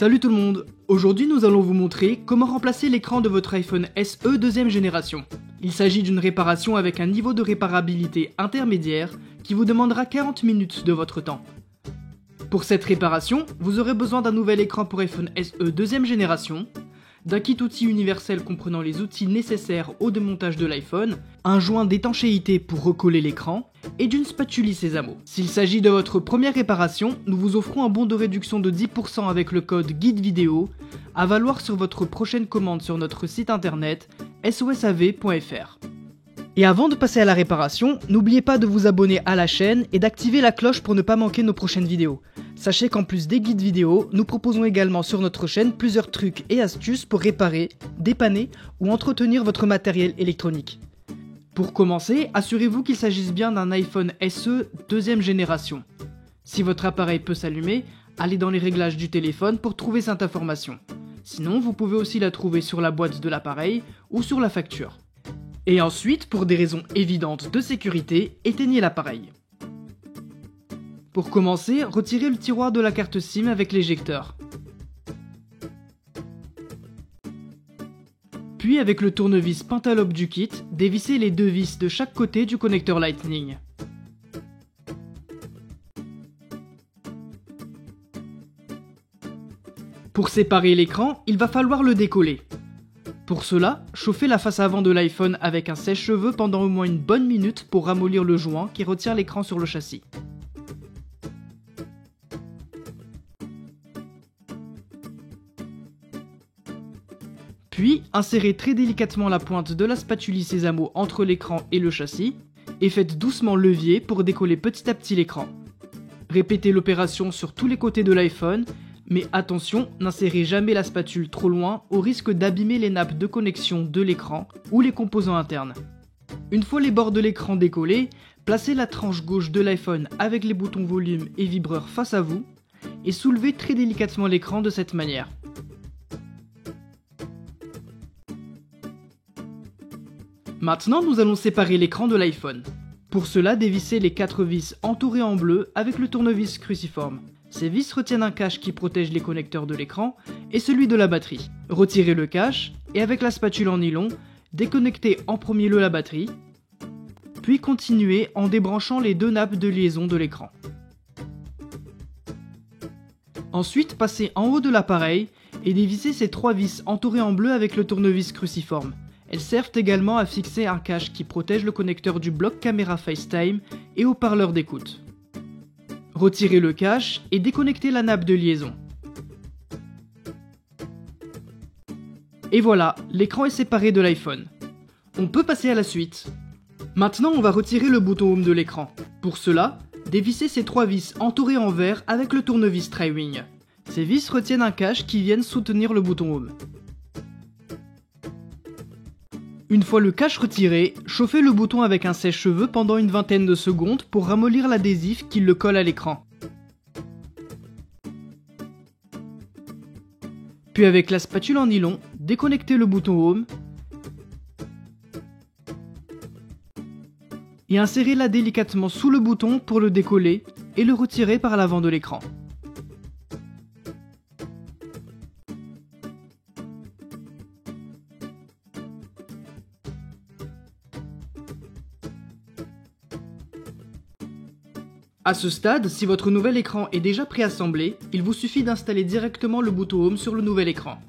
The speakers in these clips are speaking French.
Salut tout le monde! Aujourd'hui nous allons vous montrer comment remplacer l'écran de votre iPhone SE deuxième génération. Il s'agit d'une réparation avec un niveau de réparabilité intermédiaire qui vous demandera 40 minutes de votre temps. Pour cette réparation, vous aurez besoin d'un nouvel écran pour iPhone SE deuxième génération, d'un kit outil universel comprenant les outils nécessaires au démontage de l'iPhone, un joint d'étanchéité pour recoller l'écran, et d'une spatule Sésamo. S'il s'agit de votre première réparation, nous vous offrons un bon de réduction de 10% avec le code GUIDEVIDEO à valoir sur votre prochaine commande sur notre site internet sosav.fr. Et avant de passer à la réparation, n'oubliez pas de vous abonner à la chaîne et d'activer la cloche pour ne pas manquer nos prochaines vidéos. Sachez qu'en plus des guides vidéo, nous proposons également sur notre chaîne plusieurs trucs et astuces pour réparer, dépanner ou entretenir votre matériel électronique. Pour commencer, assurez-vous qu'il s'agisse bien d'un iPhone SE deuxième génération. Si votre appareil peut s'allumer, allez dans les réglages du téléphone pour trouver cette information. Sinon, vous pouvez aussi la trouver sur la boîte de l'appareil ou sur la facture. Et ensuite, pour des raisons évidentes de sécurité, éteignez l'appareil. Pour commencer, retirez le tiroir de la carte SIM avec l'éjecteur. Puis avec le tournevis Pentalobe du kit, dévissez les deux vis de chaque côté du connecteur Lightning. Pour séparer l'écran, il va falloir le décoller. Pour cela, chauffez la face avant de l'iPhone avec un sèche-cheveux pendant au moins une bonne minute pour ramollir le joint qui retient l'écran sur le châssis. Puis, insérez très délicatement la pointe de la spatule Sésamo entre l'écran et le châssis, et faites doucement levier pour décoller petit à petit l'écran. Répétez l'opération sur tous les côtés de l'iPhone, mais attention, n'insérez jamais la spatule trop loin au risque d'abîmer les nappes de connexion de l'écran ou les composants internes. Une fois les bords de l'écran décollés, placez la tranche gauche de l'iPhone avec les boutons volume et vibreur face à vous, et soulevez très délicatement l'écran de cette manière. Maintenant, nous allons séparer l'écran de l'iPhone. Pour cela, dévissez les 4 vis entourées en bleu avec le tournevis cruciforme. Ces vis retiennent un cache qui protège les connecteurs de l'écran et celui de la batterie. Retirez le cache et avec la spatule en nylon, déconnectez en premier lieu la batterie, puis continuez en débranchant les deux nappes de liaison de l'écran. Ensuite, passez en haut de l'appareil et dévissez ces 3 vis entourées en bleu avec le tournevis cruciforme. Elles servent également à fixer un cache qui protège le connecteur du bloc caméra FaceTime et haut-parleur d'écoute. Retirez le cache et déconnectez la nappe de liaison. Et voilà, l'écran est séparé de l'iPhone. On peut passer à la suite. Maintenant, on va retirer le bouton Home de l'écran. Pour cela, dévissez ces 3 vis entourées en verre avec le tournevis Tri-Wing. Ces vis retiennent un cache qui viennent soutenir le bouton Home. Une fois le cache retiré, chauffez le bouton avec un sèche-cheveux pendant une vingtaine de secondes pour ramollir l'adhésif qui le colle à l'écran. Puis avec la spatule en nylon, déconnectez le bouton Home et insérez-la délicatement sous le bouton pour le décoller et le retirer par l'avant de l'écran. A ce stade, si votre nouvel écran est déjà préassemblé, il vous suffit d'installer directement le bouton Home sur le nouvel écran.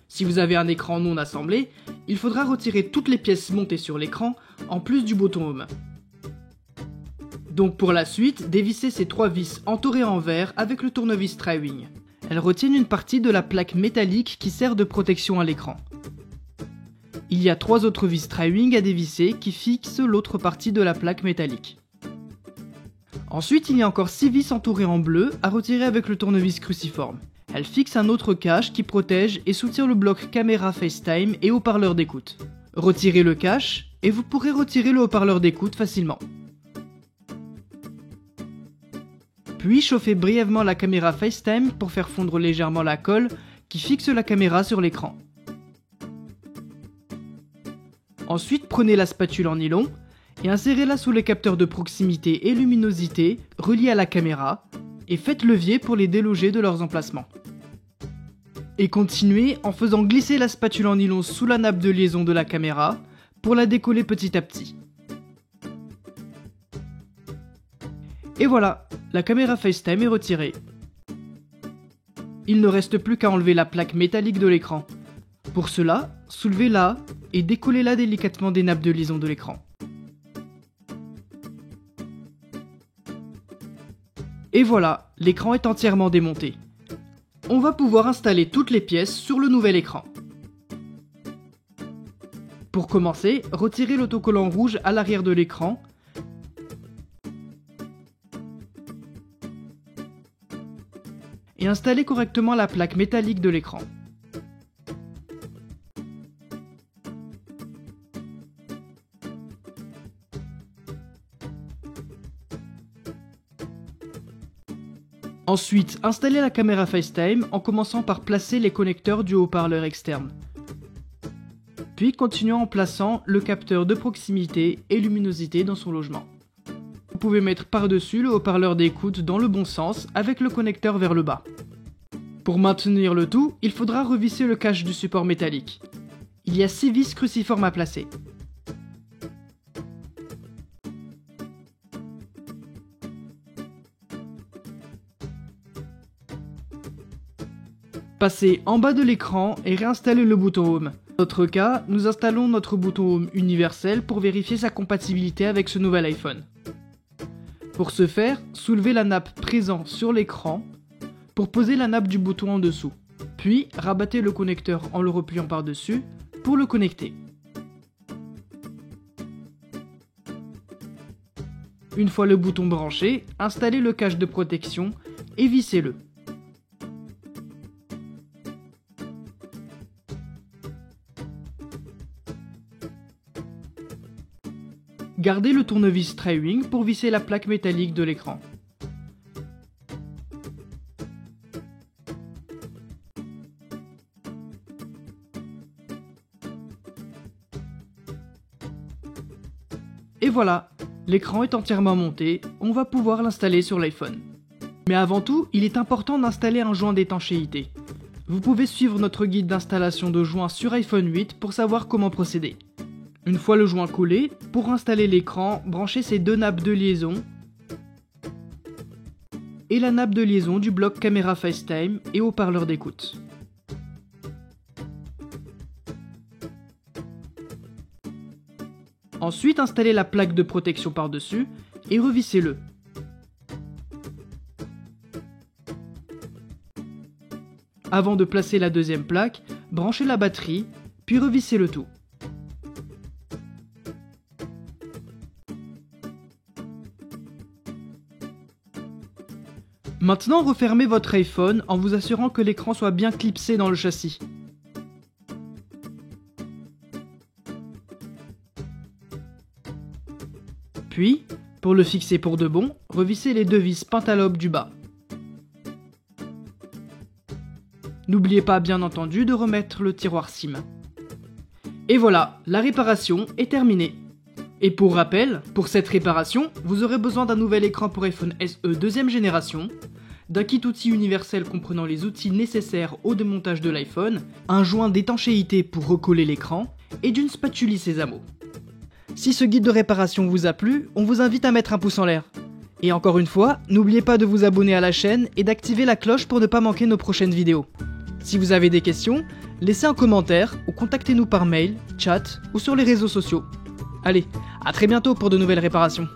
Si vous avez un écran non assemblé, il faudra retirer toutes les pièces montées sur l'écran, en plus du bouton Home. Donc pour la suite, dévissez ces 3 vis entourées en verre avec le tournevis Tri-Wing. Elles retiennent une partie de la plaque métallique qui sert de protection à l'écran. Il y a 3 autres vis Tri-Wing à dévisser qui fixent l'autre partie de la plaque métallique. Ensuite, il y a encore 6 vis entourées en bleu à retirer avec le tournevis cruciforme. Elles fixent un autre cache qui protège et soutient le bloc caméra FaceTime et haut-parleur d'écoute. Retirez le cache et vous pourrez retirer le haut-parleur d'écoute facilement. Puis chauffez brièvement la caméra FaceTime pour faire fondre légèrement la colle qui fixe la caméra sur l'écran. Ensuite, prenez la spatule en nylon et insérez-la sous les capteurs de proximité et luminosité reliés à la caméra et faites levier pour les déloger de leurs emplacements. Et continuez en faisant glisser la spatule en nylon sous la nappe de liaison de la caméra pour la décoller petit à petit. Et voilà, la caméra FaceTime est retirée. Il ne reste plus qu'à enlever la plaque métallique de l'écran. Pour cela, soulevez-la et décollez-la délicatement des nappes de liaison de l'écran. Et voilà, l'écran est entièrement démonté. On va pouvoir installer toutes les pièces sur le nouvel écran. Pour commencer, retirez l'autocollant rouge à l'arrière de l'écran et installez correctement la plaque métallique de l'écran. Ensuite, installez la caméra FaceTime en commençant par placer les connecteurs du haut-parleur externe. Puis continuons en plaçant le capteur de proximité et luminosité dans son logement. Vous pouvez mettre par-dessus le haut-parleur d'écoute dans le bon sens avec le connecteur vers le bas. Pour maintenir le tout, il faudra revisser le cache du support métallique. Il y a 6 vis cruciformes à placer. Passez en bas de l'écran et réinstallez le bouton Home. Dans notre cas, nous installons notre bouton Home universel pour vérifier sa compatibilité avec ce nouvel iPhone. Pour ce faire, soulevez la nappe présente sur l'écran pour poser la nappe du bouton en dessous. Puis, rabattez le connecteur en le repliant par-dessus pour le connecter. Une fois le bouton branché, installez le cache de protection et vissez-le. Gardez le tournevis Tri-Wing pour visser la plaque métallique de l'écran. Et voilà, l'écran est entièrement monté, on va pouvoir l'installer sur l'iPhone. Mais avant tout, il est important d'installer un joint d'étanchéité. Vous pouvez suivre notre guide d'installation de joints sur iPhone 8 pour savoir comment procéder. Une fois le joint collé, pour installer l'écran, branchez ces 2 nappes de liaison et la nappe de liaison du bloc caméra FaceTime et haut-parleur d'écoute. Ensuite, installez la plaque de protection par-dessus et revissez-le. Avant de placer la deuxième plaque, branchez la batterie, puis revissez le tout. Maintenant, refermez votre iPhone en vous assurant que l'écran soit bien clipsé dans le châssis. Puis, pour le fixer pour de bon, revissez les 2 vis pentalobes du bas. N'oubliez pas bien entendu de remettre le tiroir SIM. Et voilà, la réparation est terminée. Et pour rappel, pour cette réparation, vous aurez besoin d'un nouvel écran pour iPhone SE deuxième génération, d'un kit outil universel comprenant les outils nécessaires au démontage de l'iPhone, un joint d'étanchéité pour recoller l'écran, et d'une spatule Sésamo. Si ce guide de réparation vous a plu, on vous invite à mettre un pouce en l'air. Et encore une fois, n'oubliez pas de vous abonner à la chaîne et d'activer la cloche pour ne pas manquer nos prochaines vidéos. Si vous avez des questions, laissez un commentaire ou contactez-nous par mail, chat ou sur les réseaux sociaux. Allez, à très bientôt pour de nouvelles réparations.